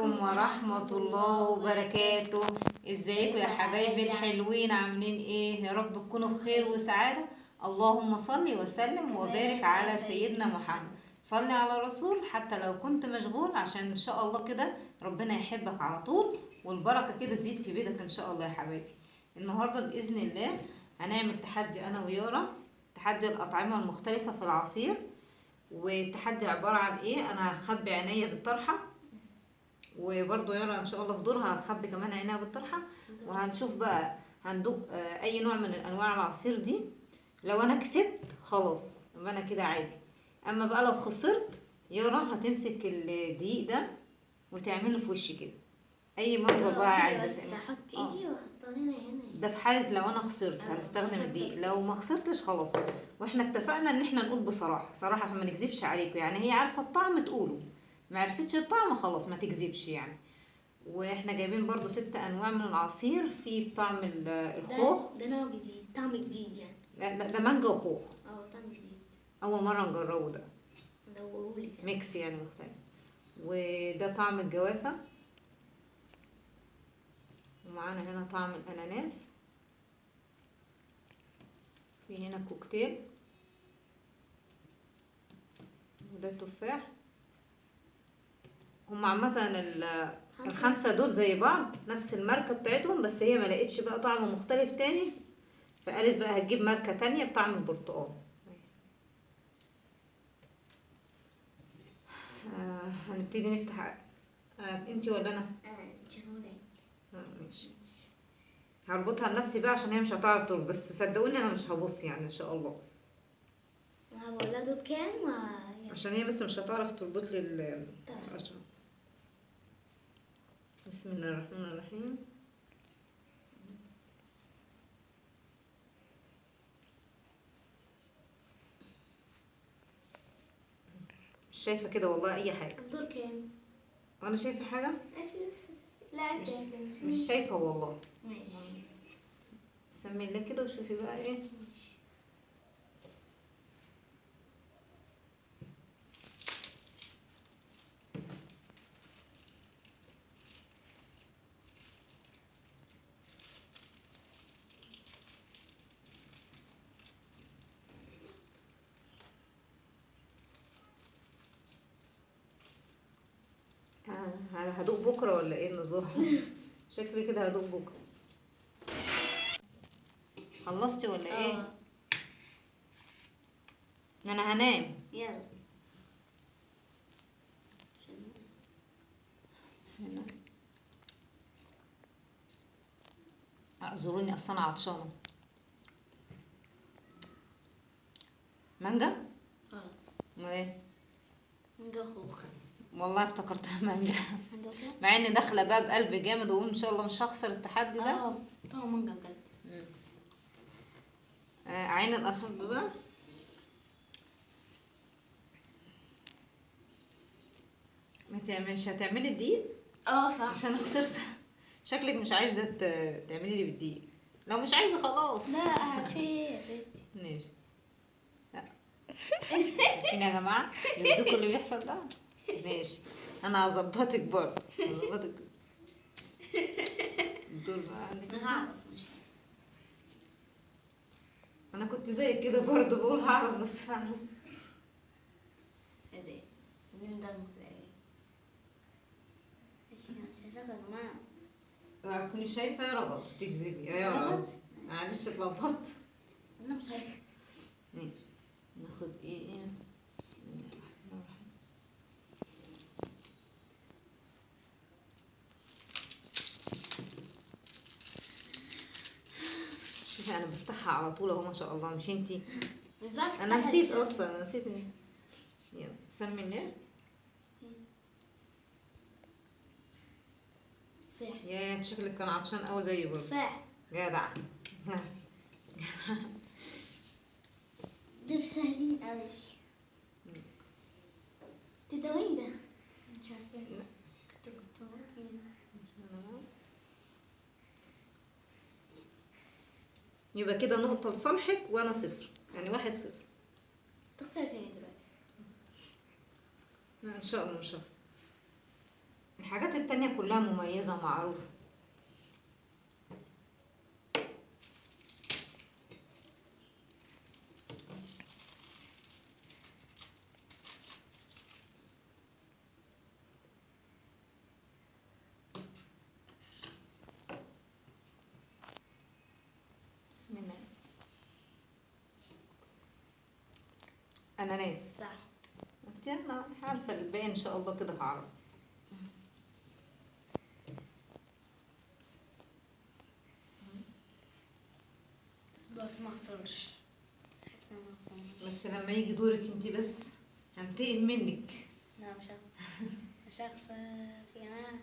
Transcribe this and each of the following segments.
عليكم ورحمة الله وبركاته. ازيكم يا حبايبي الحلوين؟ عاملين ايه؟ يا رب تكونوا بخير وسعادة. اللهم صل وسلم وبارك على سيدنا محمد. صلي على الرسول حتى لو كنت مشغول، عشان ان شاء الله كده ربنا يحبك على طول، والبركة كده تزيد في بيتك ان شاء الله يا حبايبي. النهاردة بإذن الله هنعمل تحدي انا ويارا، تحدي الأطعمة المختلفة في العصير. والتحدي عبارة عن ايه؟ انا هخبي عينيا بالطرحة، وبرضه يارا ان شاء الله في دورها هتخبي كمان عينيها بالطرحة، وهنشوف بقى هندوق اي نوع من انواع العصير دي. لو انا كسبت خلاص يبقى انا كده عادي، اما بقى لو خسرت يارا هتمسك الدقيق ده وتعمله في وشي كده اي منظر بقى عايزه بس تعمله. احط ايدي واحطها هنا ده في حالة لو انا خسرت هنستخدم الدقيق، لو ما خسرتش خلاص. واحنا اتفقنا ان احنا نقول بصراحة صراحة عشان ما نكذبش عليكم، يعني هي عارفة الطعم تقوله، ما عرفتش الطعم خلاص ما تكذبش يعني. واحنا جايبين برضو 6 انواع من العصير، في بطعم الخوخ. ده نوع جديد، طعم جديد يعني. لا ده مانجا وخوخ، طعم جديد. اول مرة نجربه ده، دوقهولي كده. ميكس يعني مختلف. وده طعم الجوافة، ومعانا هنا طعم الاناناس، في هنا كوكتيل، وده التفاح. هم عامة الخمسة دول زي بعض، نفس الماركة بتاعتهم، بس هي ما لقيتش بقى طعم مختلف تاني، فقالت بقى هتجيب ماركة تانية بطعم البرتقال. هنبتدي نفتح. انتي ولا انا؟ ماشي. هربطها لنفسي بقى عشان هي مش هتعرف تربط، بس صدقوني انا مش هبص يعني ان شاء الله، ولا دول كام عشان هي بس مش هتعرف تربط لي القشرة. بسم الله الرحمن الرحيم. مش شايفة كده والله اي حاجة. دول كام؟ وانا شايفة حاجة؟ لا انت مش شايفة والله. ماشي. سمي الله كده وشوفي بقى ايه. هدوق بكرة ولا ايه النظام؟ شكلي كده هدوق بكرة. خلصتي ولا ايه؟ انا هنام. يلا. بسم الله. اعذروني اصلا عطشانة. مانجا؟ امال ايه؟ مانجا خوخ. والله افتكرتها مانجا، مع اني داخله بقى بقلب جامد واقول ان شاء الله مش هخسر التحدي ده. طعم مانجا بجد. عين القشر بقى. مش هتعملي الدقيق؟ صح. عشان خسرت. شكلك مش عايزه تعملي لي بالدقيق. لو مش عايزه خلاص. لا عارفين. ماشي. لا فين يا جماعه يرضيكوا اللي بيحصل ده؟ ماشي. انا هظبطك برضه، هظبطك. الدور بقى عندك. هعرف مش انا كنت زيك كده برضه بقول هعرف بس فعلا. ايه ده؟ مين ده المكلاقي؟ ماشي انا مش شايفاك يا جماعة. تكوني شايفه يا رغد تكذبي يا قصدي، معلش اتلخبطت. انا مش شايفة. ماشي. ناخد ايه؟ بسم الله الرحمن الرحيم. شوفي انا بفتحها على طول اهو ما شاء الله، مش انتي؟ انا نسيت اصلا، انا نسيت. يلا سمي الله. تفاح. يا شكلك كان عطشان قوي زي برضه. تفاح. جدع. دول سهلين قوي. تدوين ده مش عارفة. يبقى كده نقطة لصالحك وانا 0، يعني 1-0. تخسر تاني دلوقتي. ان شاء الله مش هخسر. الحاجات التانية كلها مميزة ومعروفة. بسم الله. اناناس. صح. شفتي انا عارفة الباقي ان شاء الله كده هعرف. بس ما خسرش. حاسة ما خسرش. بس لما يجي دورك انت بس هنتقم منك. لا مش هخسر. مش هخسر يا جماعة.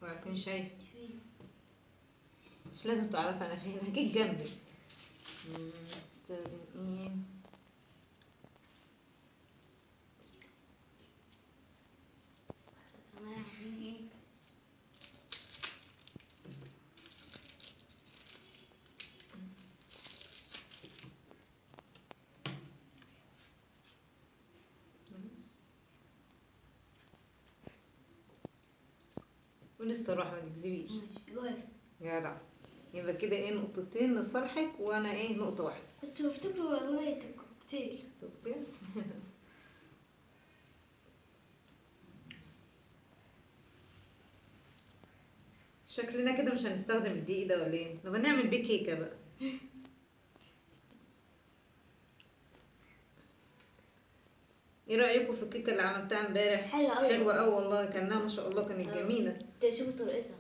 وهكون شايف فين؟ مش لازم تعرف انا فين، هجيت جنبك. استخدم ايه؟ يا جماعة عاملين ايه؟ ولسه الصراحة ما تكذبيش. ماشي جوافة. جدع. يبقى كده ايه، نقطتين لصالحك وانا ايه نقطة واحدة. كنت بفتكره والله كوكتيل. شفتي؟ شكلنا كده مش هنستخدم الدقيق ده ولا ايه؟ طب نعمل بيه كيكة بقى. ايه رأيكم في الكيكة اللي عملتها امبارح؟ حلوة أوي. حلوة أوي والله، كانها ما شاء الله كانت جميلة. شوفوا طريقتها.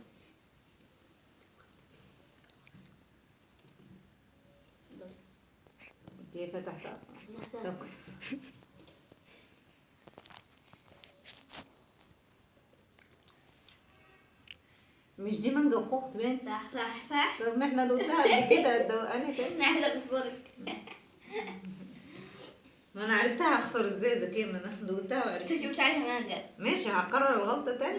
انت فتحتها. طب مش دي مانجا وخوخ باين؟ صح صح صح. طب ما احنا دوقتها قبل كده، انا كده. انا عايزة اخسرك. ما انا عرفتها هخسر ازاي اذا كان ما انا دوقتها بس وعرفت. انت مش عارفة مانجا. ماشي هكرر الغلطة تاني.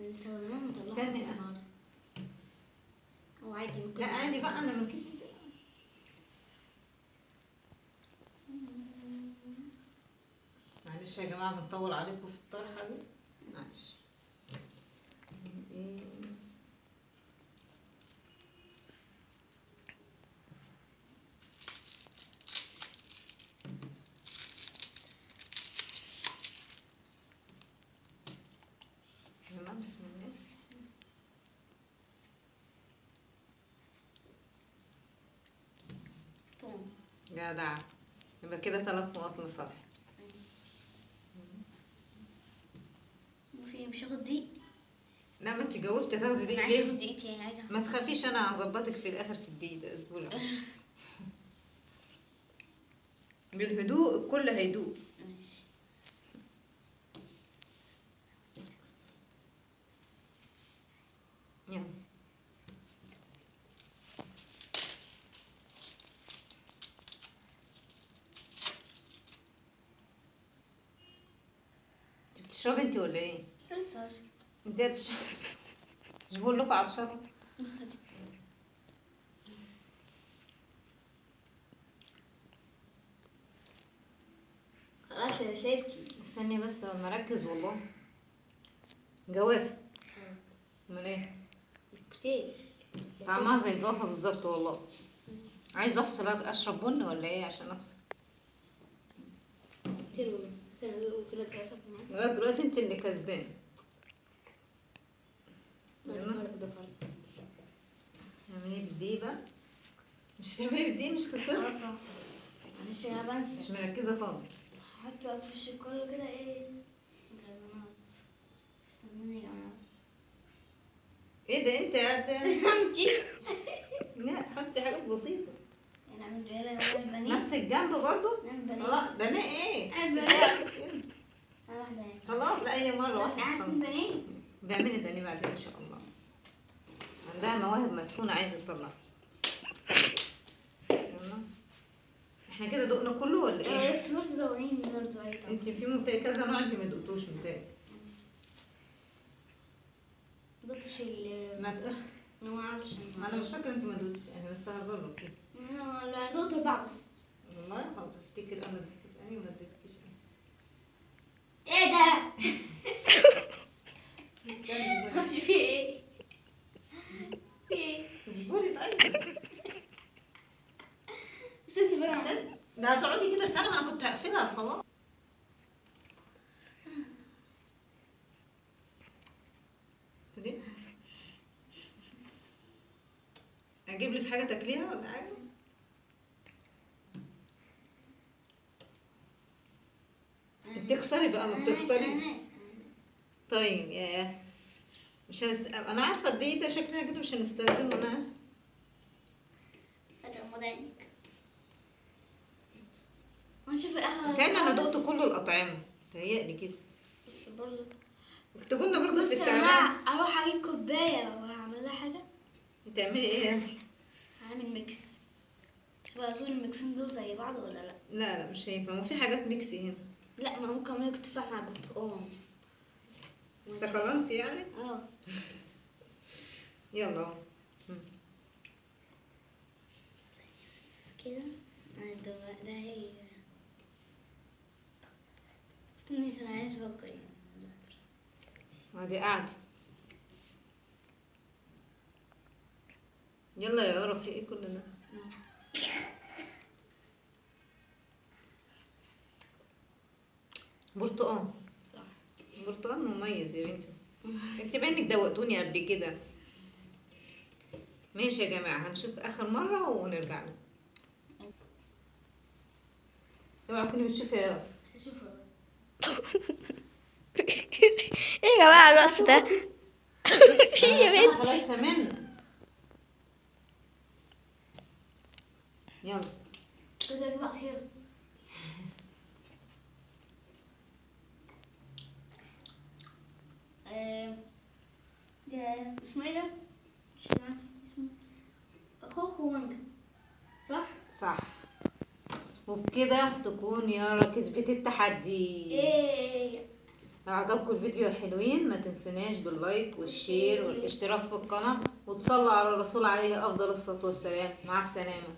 نستخدمها ونطلعها استني من النار. او عادي ممكن. لا عادي بقى، انا مالكيش انت. معلش يا جماعة بنطول عليكم في الطرحة دي، معلش. يلا بسم الله. توم. جدع. يبقى كده 3 نقط لصالح. وفي مش هاخد دي. لا ما انت جاوبتي تاخدي دي انا عايزة اخد ليه؟ دقيقة تاني عايزة. ما تخافيش انا هظبطك في الاخر في الدقيقة ده، اسبوع. بالهدوء الكل هيدوق. ماشي. يلا. انت بتشربي انت ولا ايه؟ لسه هشرب. انت هتشربي؟ مش بقول لكم عطشانة؟ خلاص يا ستي. استني بس لما اركز والله. جوافة. امال ايه؟ كتير. طعمها زي الجوافة بالظبط والله. عايزة افصل اشرب بن ولا ايه عشان افصل؟ كتير والله. بس انا بقول كده جافة كمان. لغاية دلوقتي انت اللي كسبان. ده فرق ده فرق. اعملي بالدقيق بقى. مش تعملي بالدقيق، مش خسرت. خلاص اهو. معلش انا بنسى. مش مركزة خالص. هحط بقى في الشوكولاتة كده ايه. جرانات. استنوني يا جماعة. ايه ده انت قاعدة؟ عمتي. لا حطي حاجات بسيطة. نعمل ريالة نعمل بانيه. نفس الجنب برضو؟ نعمل بانيه. اه بناء ايه؟ نعمل بانيه. واحدة يعني. خلاص لا اي مرة واحدة. نعمل خلاص. بانيه. بيعملي بانيه بعدين ان شاء الله. عندها مواهب مدفونة عايزة تطلعها. يلا. احنا كده دقنا كله ولا انا ايه؟ لسه برضه دوريني برضه اي طعم. انت في كذا نوع انت ما دقتوش متهيألي. مدقتش ما ت- انا ما اعرفش. انا مش فاكرة انت ما دقتش يعني، بس هجرب كده. انا دقت 4 بس. والله بس انت بقى استنى، ده هتقعدي كده فعلا، انا كنت هقفلها خلاص. دي اجيب لك حاجه تاكليها ولا حاجه؟ بتخسري بقى، ما بتخسري. طيب يا مش انا عارفه قد ايه ده شكلنا كده مش هنستخدمه انا. هتغمض عينك ونشوف الاخر. كان انا دقت كل الاطعمه تهيألي كده. بس برضه اكتبوا لنا برضه بص في يا التعليق. جماعة، اروح اجيب كوباية وهعمل لها حاجة. تعملي ايه؟ هعمل ميكس. شوف اظن الميكسين دول زي بعض ولا لا؟ لا مش هينفع، ما في حاجات ميكسي هنا. لا، ما ممكن اعمل لك تفاح مع برتقال. سكالانسي يعني. اه. يلا اهو. كده انا ده هي. استني انا عايز افكر. ادي قاعده. يلا يا يارا، في ايه كل ده؟ برتقال. صح. برتقال مميز يا بنتي. انت بانك دوقتوني قبل كده. ماشي يا جماعه، هنشوف اخر مره ونرجع له. اوعى تكوني بتشوفي يا يارا. شوفوا ايه يا جماعة الرقص ده؟ في يا الشبح بنت. ليس منا. يلا كده يا جماعة خير. ده اسمه ايه ده؟ مش عارفة اسمه. خوخ ومانجا، صح؟ صح. وبكده تكون يارا كسبت التحدي. ايه. لو عجبكم الفيديو يا حلوين، ما تنسوناش باللايك والشير والاشتراك في القناة، وتصلوا على الرسول عليه افضل الصلاة والسلام. مع السلامة.